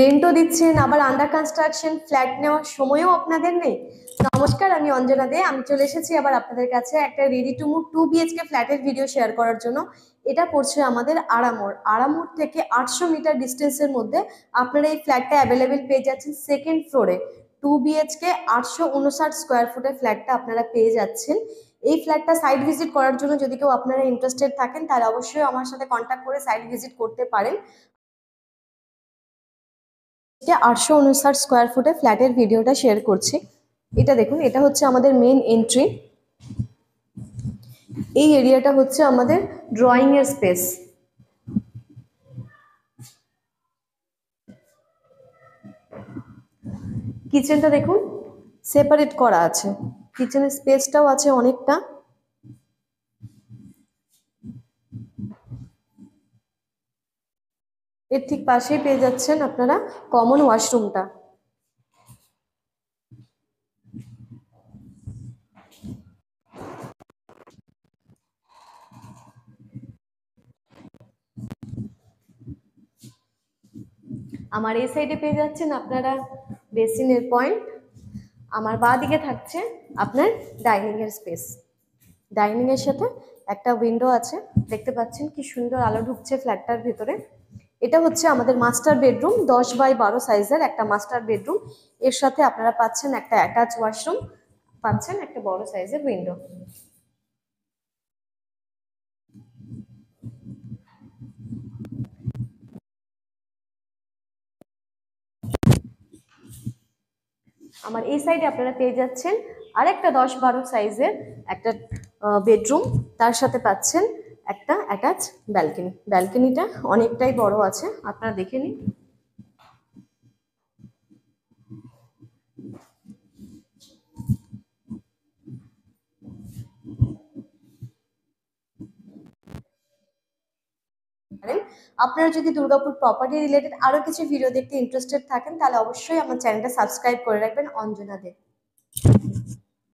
রেন্টও দিচ্ছেন, আবার under construction flat নেওয়ার সময়ও আপনাদের নেই। নমস্কার, আমি অঞ্জনা দে। আমি চলে এসেছি আবার আপনাদের কাছে একটা রেডি টু মুভ 2 BHK ফ্ল্যাটের ভিডিও শেয়ার করার জন্য। এটা পড়ছে আমাদের আড়ামোড় থেকে 800 মিটার ডিস্টেন্সের মধ্যে আপনারা এই ফ্ল্যাটটা অ্যাভেলেবেল পেয়ে যাচ্ছেন সেকেন্ড ফ্লোরে। 2 BHK 859 স্কোয়ার ফুটের ফ্ল্যাটটা আপনারা পেয়ে যাচ্ছেন। এই ফ্ল্যাটটা সাইট ভিজিট করার জন্য যদি কেউ আপনারা ইন্টারেস্টেড থাকেন তাহলে অবশ্যই আমার সাথে কন্ট্যাক্ট করে সাইট ভিজিট করতে পারেন। 859 স্কোয়ার ফুটে ফ্ল্যাটের ভিডিওটা শেয়ার করছি। এটা দেখুন, এটা হচ্ছে আমাদের মেন এন্ট্রি। এই এরিয়াটা হচ্ছে আমাদের ড্রয়িং এর স্পেস। কিচেনটা দেখুন সেপারেট করা আছে, কিচেনের স্পেসটাও আছে অনেকটা। এর ঠিক পাশেই পেয়ে যাচ্ছেন আপনারা কমন ওয়াশরুমটা। আমার এই সাইডে পেয়ে যাচ্ছেন আপনারা বেসিনের পয়েন্ট। আমার বাঁ দিকে থাকছে আপনার ডাইনিং এর স্পেস। ডাইনিং এর সাথে একটা উইন্ডো আছে, দেখতে পাচ্ছেন কি সুন্দর আলো ঢুকছে ফ্ল্যাটটার ভিতরে। এটা হচ্ছে আমাদের মাস্টার বেডরুম, 10x12 সাইজের একটা মাস্টার বেডরুম। এর সাথে আপনারা পাচ্ছেন একটা অ্যাটাচ ওয়াশরুম, পাচ্ছেন একটা বড় সাইজের উইন্ডো। আমার এই সাইডে আপনারা পেয়ে যাচ্ছেন আরেকটা 10-12 সাইজের একটা বেডরুম, তার সাথে পাচ্ছেন একটা অ্যাটাচ ব্যালকনি। ব্যালকনিটা অনেকটাই বড় আছে, আপনারা দেখে নিন। আপনারা যদি দুর্গাপুর প্রপার্টি রিলেটেড আরো কিছু ভিডিও দেখতে ইন্টারেস্টেড থাকেন তাহলে অবশ্যই আমার চ্যানেলটা সাবস্ক্রাইব করে রাখবেন, অঞ্জনা দে।